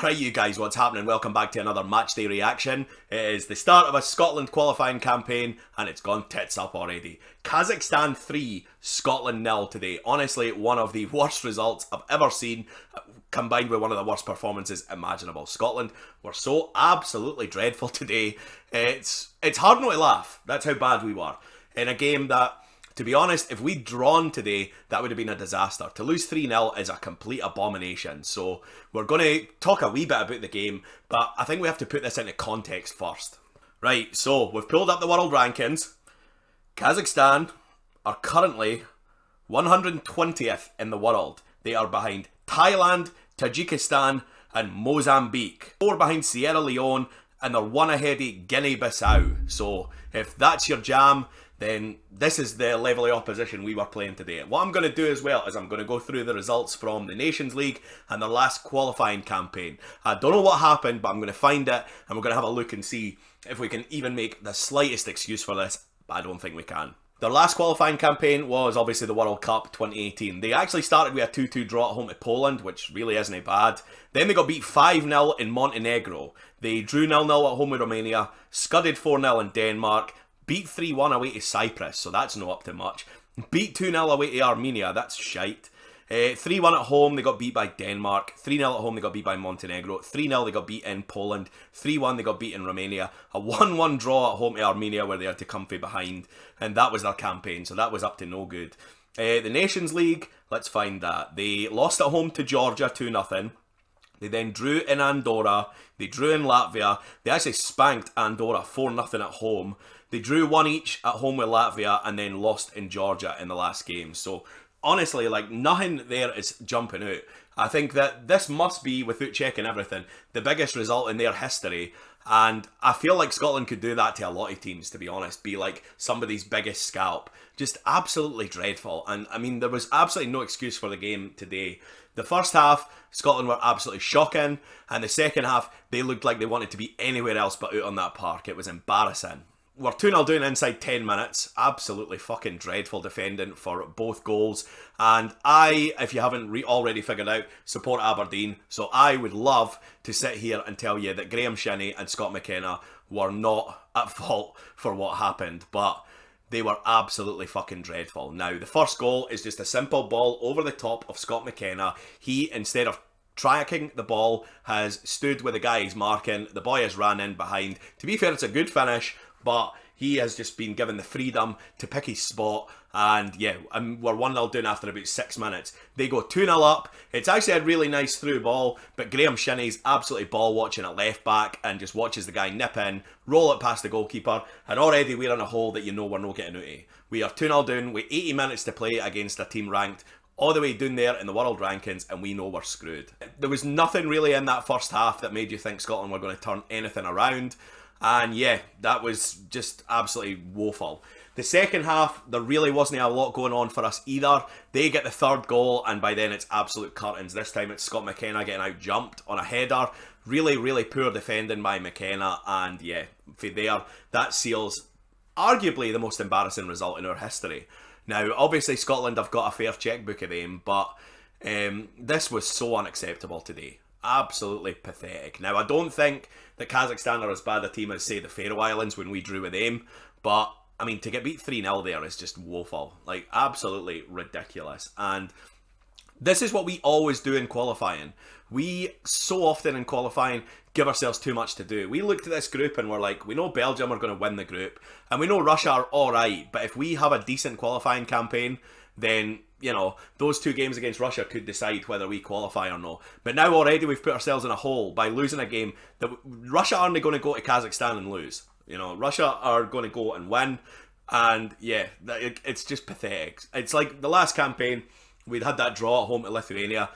Right, you guys, what's happening? Welcome back to another matchday reaction. It is the start of a Scotland qualifying campaign and it's gone tits up already. Kazakhstan 3, Scotland 0 today. Honestly, one of the worst results I've ever seen, combined with one of the worst performances imaginable. Scotland were so absolutely dreadful today. It's hard not to laugh. That's how bad we were. In a game that, to be honest, if we'd drawn today, that would have been a disaster. To lose 3-0 is a complete abomination. So we're going to talk a wee bit about the game, but I think we have to put this into context first. Right, so we've pulled up the world rankings. Kazakhstan are currently 120th in the world. They are behind Thailand, Tajikistan and Mozambique. 4 behind Sierra Leone and they're 1 ahead of Guinea-Bissau. So if that's your jam, then this is the level of opposition we were playing today. What I'm going to do as well is I'm going to go through the results from the Nations League and their last qualifying campaign. I don't know what happened, but I'm going to find it and we're going to have a look and see if we can even make the slightest excuse for this, but I don't think we can. Their last qualifying campaign was obviously the World Cup 2018. They actually started with a 2-2 draw at home to Poland, which really isn't bad. Then they got beat 5-0 in Montenegro. They drew 0-0 at home with Romania, scudded 4-0 in Denmark, beat 3-1 away to Cyprus, so that's not up to much. Beat 2-0 away to Armenia, that's shite. 3-1 at home, they got beat by Denmark. 3-0 at home, they got beat by Montenegro. 3-0, they got beat in Poland. 3-1, they got beat in Romania. A 1-1 draw at home to Armenia where they had to come from behind. And that was their campaign, so that was up to no good. The Nations League, let's find that. They lost at home to Georgia 2-0. They then drew in Andorra. They drew in Latvia. They actually spanked Andorra 4-0 at home. They drew 1 each at home with Latvia and then lost in Georgia in the last game. So honestly, like, nothing there is jumping out. I think that this must be, without checking everything, the biggest result in their history. And I feel like Scotland could do that to a lot of teams, to be honest. Be like somebody's biggest scalp. Just absolutely dreadful. And I mean, there was absolutely no excuse for the game today. The first half, Scotland were absolutely shocking. And the second half, they looked like they wanted to be anywhere else but out on that park. It was embarrassing. We're 2-0 down inside 10 minutes. Absolutely fucking dreadful defending for both goals. And I, if you haven't already figured out, support Aberdeen. So I would love to sit here and tell you that Graham Shinnie and Scott McKenna were not at fault for what happened. But they were absolutely fucking dreadful. Now, the first goal is just a simple ball over the top of Scott McKenna. He, instead of tracking the ball, has stood with the guy he's marking. The boy has ran in behind. To be fair, it's a good finish, but he has just been given the freedom to pick his spot. And yeah, we're 1-0 down after about 6 minutes. They go 2-0 up. It's actually a really nice through ball, but Graham Shinnie's absolutely ball watching at left back and just watches the guy nip in, roll it past the goalkeeper, and already we're in a hole that you know we're not getting out of. We are 2-0 down with 80 minutes to play against a team ranked all the way down there in the world rankings, and we know we're screwed. There was nothing really in that first half that made you think Scotland were going to turn anything around. And yeah, that was just absolutely woeful. The second half, there really wasn't a lot going on for us either. They get the third goal, and by then it's absolute curtains. This time it's Scott McKenna getting out jumped on a header. Really, really poor defending by McKenna. And yeah, for there, that seals arguably the most embarrassing result in our history. Now, obviously Scotland have got a fair checkbook of them, but this was so unacceptable today. Absolutely pathetic. Now, I don't think that Kazakhstan are as bad a team as, say, the Faroe Islands when we drew with them, but I mean, to get beat 3-0 there is just woeful. Like, absolutely ridiculous. And this is what we always do in qualifying. We, so often in qualifying, give ourselves too much to do. We looked at this group and we're like, we know Belgium are going to win the group, and we know Russia are alright, but if we have a decent qualifying campaign, then, you know, those 2 games against Russia could decide whether we qualify or not. But now already we've put ourselves in a hole by losing a game that Russia aren't going to go to Kazakhstan and lose. You know, Russia are going to go and win. And yeah, it's just pathetic. It's like the last campaign, we'd had that draw at home to Lithuania.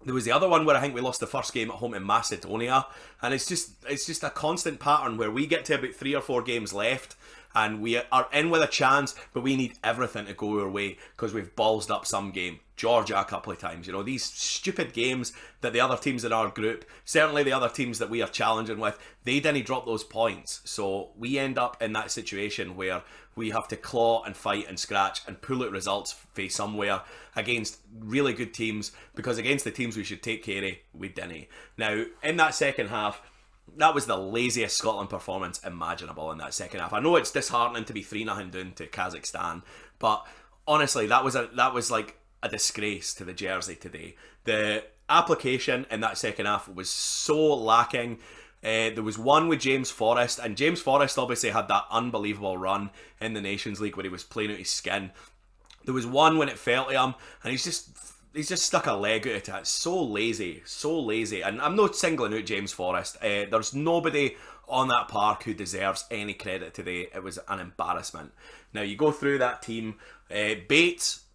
There was the other one where I think we lost the first game at home in Macedonia. And it's just a constant pattern where we get to about 3 or 4 games left and we are in with a chance, but we need everything to go our way because we've ballsed up some game. Georgia a couple of times. You know, these stupid games that the other teams in our group, certainly the other teams that we are challenging with, they didn't drop those points. So we end up in that situation where we have to claw and fight and scratch and pull out results for somewhere against really good teams, because against the teams we should take care of, we didn't. Now, in that second half, that was the laziest Scotland performance imaginable in that second half. I know it's disheartening to be 3-0 down to Kazakhstan, but honestly, that was like a disgrace to the jersey today. The application in that second half was so lacking. There was one with James Forrest, and James Forrest obviously had that unbelievable run in the Nations League where he was playing out his skin. There was one when it fell to him, and he's just stuck a leg out of it. So lazy, so lazy. And I'm not singling out James Forrest. There's nobody on that park who deserves any credit today. It was an embarrassment. Now, you go through that team. Bates,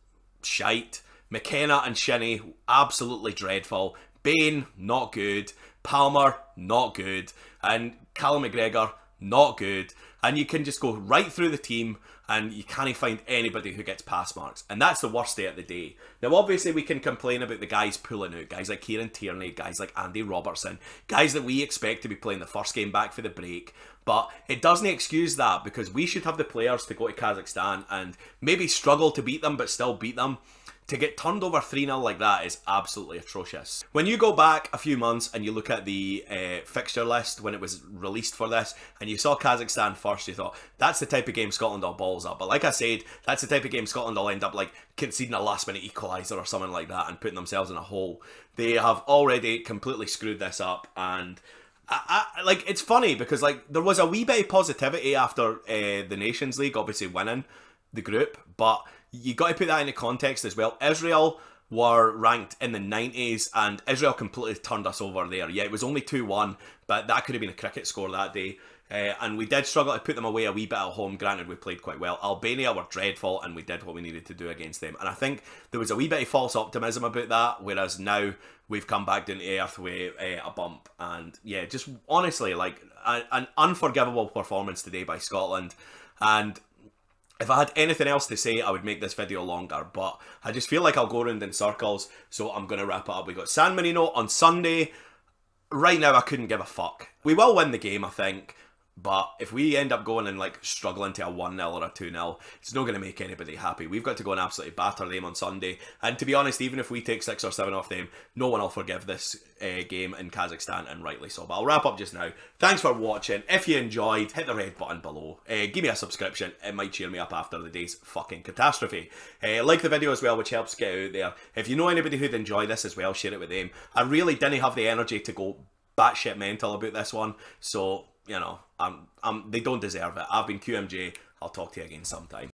shite. McKenna and Shinnie, absolutely dreadful. Bain, not good. Palmer, not good. And Callum McGregor, not good. And you can just go right through the team and you can't find anybody who gets pass marks. And that's the worst day of the day. Now, obviously, we can complain about the guys pulling out. Guys like Kieran Tierney, guys like Andy Robertson. Guys that we expect to be playing the first game back for the break. But it doesn't excuse that, because we should have the players to go to Kazakhstan and maybe struggle to beat them, but still beat them. To get turned over 3-0 like that is absolutely atrocious. When you go back a few months and you look at the fixture list when it was released for this, and you saw Kazakhstan first, you thought, that's the type of game Scotland will balls up. But like I said, that's the type of game Scotland will end up like conceding a last minute equaliser or something like that and putting themselves in a hole. They have already completely screwed this up, and like, it's funny because like there was a wee bit of positivity after the Nations League obviously winning the group, but you got to put that into context as well. Israel were ranked in the 90s and Israel completely turned us over there. Yeah, it was only 2-1, but that could have been a cricket score that day. And we did struggle to put them away a wee bit at home. Granted, we played quite well. Albania were dreadful and we did what we needed to do against them. And I think there was a wee bit of false optimism about that, whereas now we've come back down to earth with a bump. And yeah, just honestly, like an unforgivable performance today by Scotland. And if I had anything else to say, I would make this video longer, but I just feel like I'll go around in circles, so I'm going to wrap it up. We got San Marino on Sunday. Right now, I couldn't give a fuck. We will win the game, I think, but if we end up going and like struggling to a 1-0 or a 2-0, it's not going to make anybody happy. We've got to go and absolutely batter them on Sunday. And to be honest, even if we take 6 or 7 off them, no one will forgive this game in Kazakhstan, and rightly so. But I'll wrap up just now. Thanks for watching. If you enjoyed, hit the red button below. Give me a subscription. It might cheer me up after the day's fucking catastrophe. Like the video as well, which helps get out there. If you know anybody who'd enjoy this as well, share it with them. I really didn't have the energy to go batshit mental about this one, so you know, they don't deserve it. I've been QMJ. I'll talk to you again sometime.